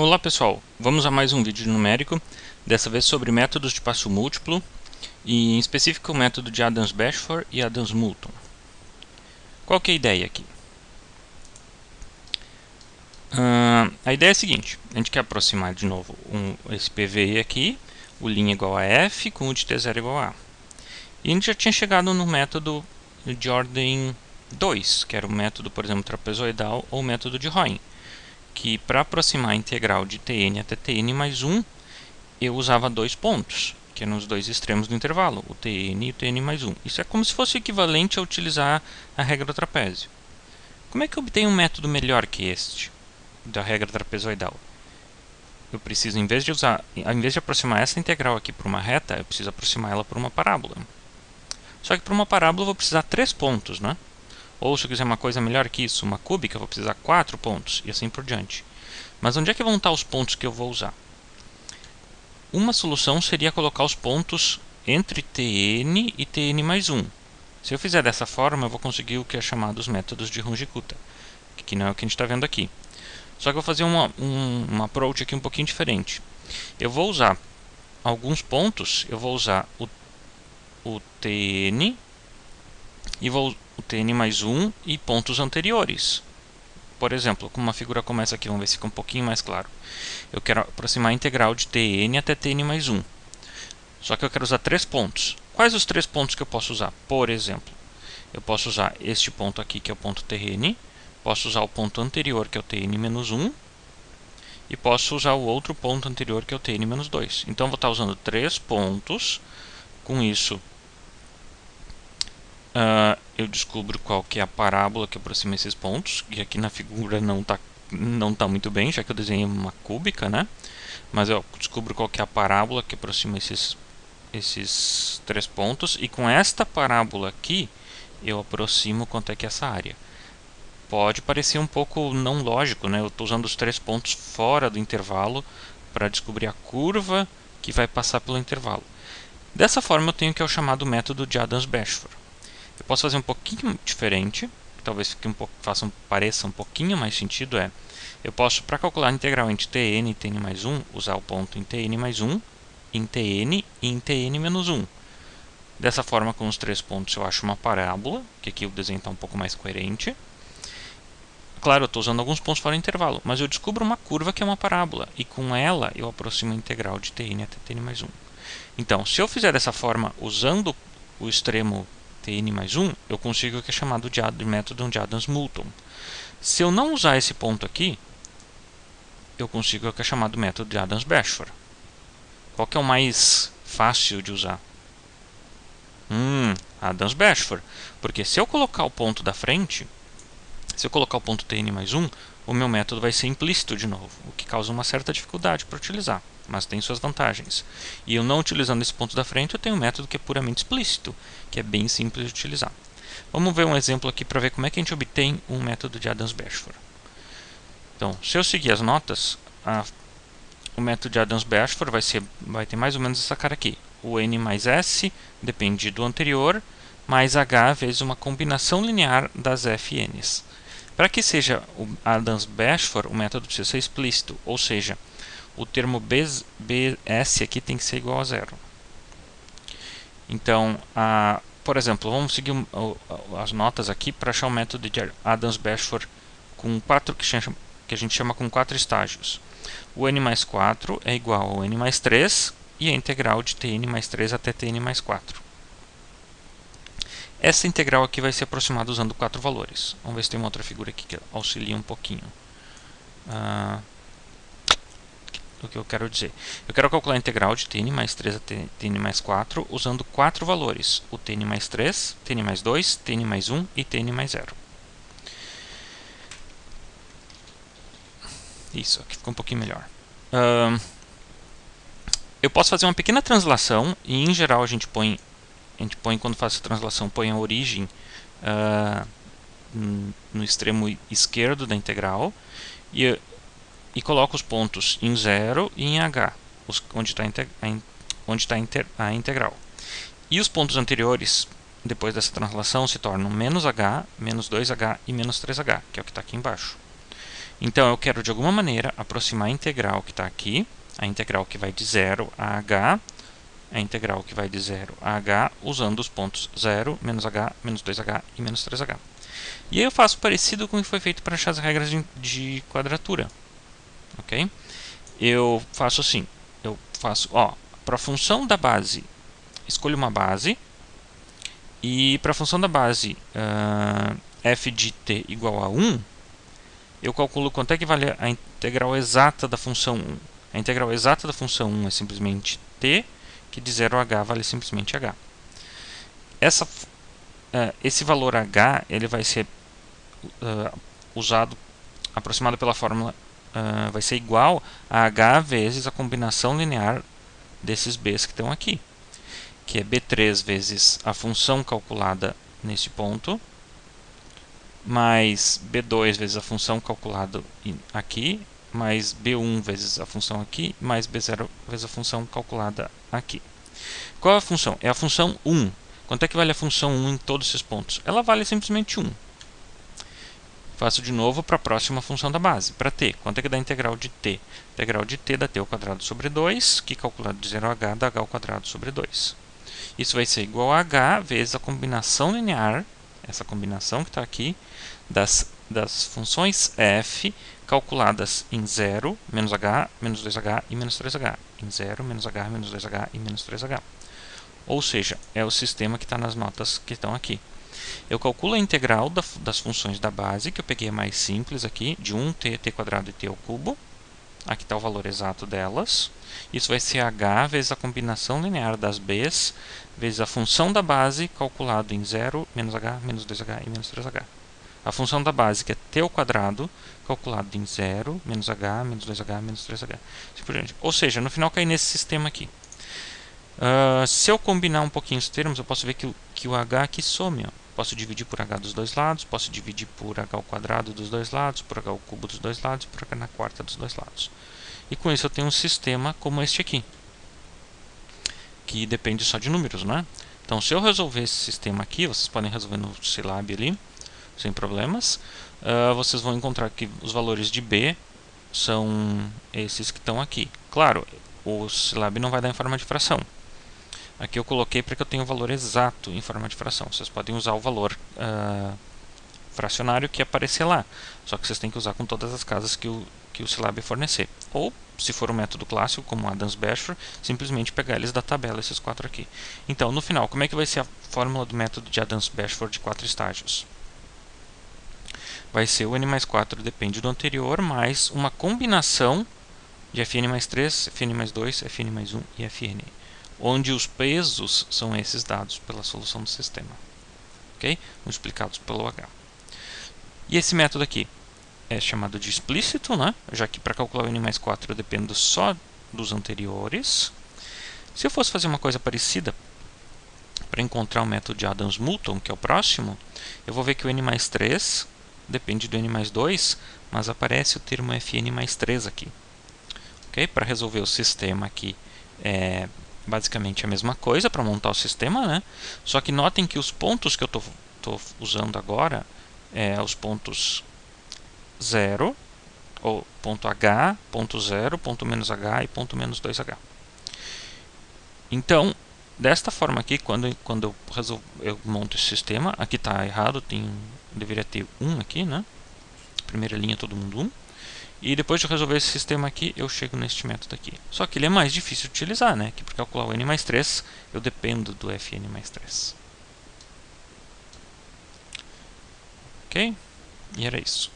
Olá pessoal, vamos a mais um vídeo numérico, dessa vez sobre métodos de passo múltiplo e em específico o método de Adams-Bashforth e Adams-Moulton. Qual que é a ideia aqui? A ideia é a seguinte: a gente quer aproximar de novo esse PVI aqui, o linha igual a F com o de T0 igual a A. E a gente já tinha chegado no método de ordem 2, que era o método, por exemplo, trapezoidal ou o método de Royn, que para aproximar a integral de Tn até Tn mais 1, eu usava dois pontos, que eram os dois extremos do intervalo, o Tn e o Tn mais 1. Isso é como se fosse equivalente a utilizar a regra do trapézio. Como é que eu obtenho um método melhor que este, da regra trapezoidal? Eu preciso, ao invés de aproximar essa integral aqui para uma reta, eu preciso aproximar ela para uma parábola. Só que para uma parábola eu vou precisar 3 pontos, né? Ou se eu quiser uma coisa melhor que isso, uma cúbica, eu vou precisar 4 pontos, e assim por diante. Mas onde é que vão estar os pontos que eu vou usar? Uma solução seria colocar os pontos entre Tn e Tn mais 1. Se eu fizer dessa forma, eu vou conseguir o que é chamado os métodos de Runge-Kutta, que não é o que a gente está vendo aqui. Só que eu vou fazer uma approach aqui um pouquinho diferente. Eu vou usar alguns pontos, eu vou usar o Tn e o Tn mais 1 e pontos anteriores. Por exemplo, com uma figura como essa aqui, vamos ver se fica um pouquinho mais claro. Eu quero aproximar a integral de Tn até Tn mais 1. Só que eu quero usar 3 pontos. Quais os 3 pontos que eu posso usar? Por exemplo, eu posso usar este ponto aqui, que é o ponto Tn. Posso usar o ponto anterior, que é o Tn menos 1. E posso usar o outro ponto anterior, que é o Tn menos 2. Então, eu vou estar usando 3 pontos. Com isso, eu descubro qual que é a parábola que aproxima esses pontos. E aqui na figura não está muito bem, já que eu desenhei uma cúbica, né? Mas eu descubro qual que é a parábola que aproxima esses 3 pontos, e com esta parábola aqui eu aproximo quanto é que é essa área. Pode parecer um pouco não lógico, né? Eu estou usando os 3 pontos fora do intervalo para descobrir a curva que vai passar pelo intervalo. Dessa forma eu tenho o que é o chamado método de Adams-Bashforth. Eu posso fazer um pouquinho diferente, que talvez pareça um pouquinho mais sentido, eu posso, para calcular a integral entre Tn e Tn mais 1, usar o ponto em Tn mais 1, em Tn e em Tn menos 1. Dessa forma, com os 3 pontos, eu acho uma parábola, que aqui o desenho está um pouco mais coerente. Claro, eu estou usando alguns pontos fora do intervalo, mas eu descubro uma curva que é uma parábola, e com ela eu aproximo a integral de Tn até Tn mais 1. Então, se eu fizer dessa forma, usando o extremo Tn mais 1, eu consigo o que é chamado de método de Adams-Moulton. Se eu não usar esse ponto aqui, eu consigo o que é chamado método de Adams-Bashforth. Qual que é o mais fácil de usar? Adams-Bashforth. Porque se eu colocar o ponto da frente, se eu colocar o ponto Tn mais 1, o meu método vai ser implícito de novo, o que causa uma certa dificuldade para utilizar, mas tem suas vantagens. E eu não utilizando esse ponto da frente, eu tenho um método que é puramente explícito, que é bem simples de utilizar. Vamos ver um exemplo aqui para ver como é que a gente obtém um método de Adams-Bashforth. Então, se eu seguir as notas, o método de Adams-Bashforth vai ter mais ou menos essa cara aqui. O n mais s depende do anterior, mais h vezes uma combinação linear das fn's. Para que seja o Adams-Bashforth, o método precisa ser explícito, ou seja, o termo bs aqui tem que ser igual a zero. Então, por exemplo, vamos seguir as notas aqui para achar o método de Adams-Bashforth com que a gente chama com 4 estágios. O n mais 4 é igual ao n mais 3 e a integral de Tn mais 3 até Tn mais 4. Essa integral aqui vai ser aproximada usando 4 valores. Vamos ver se tem uma outra figura aqui que auxilia um pouquinho. O que eu quero dizer? Eu quero calcular a integral de Tn mais 3 até Tn mais 4 usando 4 valores. O Tn mais 3, Tn mais 2, Tn mais 1 e Tn mais 0. Isso, aqui ficou um pouquinho melhor. Eu posso fazer uma pequena translação, e em geral a gente põe quando faz essa translação, põe a origem no extremo esquerdo da integral e coloca os pontos em 0 e em h, onde está a integral. E os pontos anteriores, depois dessa translação, se tornam menos h, menos 2h e menos 3h, que é o que está aqui embaixo. Então, eu quero, de alguma maneira, aproximar a integral que está aqui, a integral que vai de 0 a h, a integral que vai de 0 a h, usando os pontos 0, menos h, menos 2h e menos 3h. E aí eu faço parecido com o que foi feito para achar as regras de quadratura. Ok? Eu faço assim, para a função da base, escolho uma base, e para a função da base f de t igual a 1, eu calculo quanto é que vale a integral exata da função 1. A integral exata da função 1 é simplesmente t, que de 0 a h vale simplesmente h. Esse valor h ele vai ser aproximado pela fórmula, vai ser igual a h vezes a combinação linear desses b's que estão aqui, que é b3 vezes a função calculada nesse ponto, mais b2 vezes a função calculada aqui, mais b1 vezes a função aqui, mais b0 vezes a função calculada aqui. Qual é a função? É a função 1. Quanto é que vale a função 1 em todos esses pontos? Ela vale simplesmente 1. Faço de novo para a próxima função da base, para t. Quanto é que dá a integral de t? A integral de t dá t ao quadrado sobre 2, que calculado de 0 a h dá h ao quadrado sobre 2. Isso vai ser igual a h vezes a combinação linear, essa combinação que está aqui, das funções f calculadas em 0, menos h, menos 2h e menos 3h. Em 0, menos h, menos 2h e menos 3h. Ou seja, é o sistema que está nas notas que estão aqui. Eu calculo a integral das funções da base, que eu peguei a mais simples aqui, de 1t, t quadrado e t ao cubo. Aqui está o valor exato delas. Isso vai ser h vezes a combinação linear das b's, vezes a função da base, calculado em 0, menos h, menos 2h e menos 3h. A função da base, que é t ao quadrado, calculado em 0, menos h, menos 2h, menos 3h. Assim por diante. Ou seja, no final cai nesse sistema aqui. Se eu combinar um pouquinho os termos, eu posso ver que o h aqui some. Posso dividir por h dos dois lados, posso dividir por h ao quadrado dos dois lados, por h ao cubo dos dois lados, por h na quarta dos dois lados. E com isso eu tenho um sistema como este aqui, que depende só de números, né? Então, se eu resolver esse sistema aqui, vocês podem resolver no Scilab ali, sem problemas, vocês vão encontrar que os valores de b são esses que estão aqui. Claro, o Scilab não vai dar em forma de fração. Aqui eu coloquei para que eu tenha o valor exato em forma de fração. Vocês podem usar o valor fracionário que aparecer lá. Só que vocês têm que usar com todas as casas que o Scilab fornecer. Ou, se for um método clássico, como o Adams-Bashor, simplesmente pegar eles da tabela, esses 4 aqui. Então, no final, como é que vai ser a fórmula do método de Adams-Bashor de 4 estágios? Vai ser o n mais 4 depende do anterior, mais uma combinação de Fn mais 3, Fn mais 2, Fn mais 1 e Fn, onde os pesos são esses dados pela solução do sistema, ok? Multiplicados pelo h. E esse método aqui é chamado de explícito, né? Já que para calcular o n mais 4 eu dependo só dos anteriores. Se eu fosse fazer uma coisa parecida, para encontrar o método de Adams-Moulton, que é o próximo, eu vou ver que o n mais 3 depende do n mais 2, mas aparece o termo Fn mais 3 aqui. Okay? Para resolver o sistema aqui é basicamente a mesma coisa para montar o sistema, né? Só que notem que os pontos que eu estou usando agora os pontos 0, ou ponto h, ponto 0, ponto menos h e ponto menos 2h. Então, desta forma aqui, quando eu monto esse sistema, aqui está errado, deveria ter 1 aqui, né? Primeira linha todo mundo 1. E depois de resolver esse sistema aqui, eu chego neste método aqui. Só que ele é mais difícil de utilizar, né? Que para calcular o n mais 3, eu dependo do Fn mais 3. Ok? E era isso.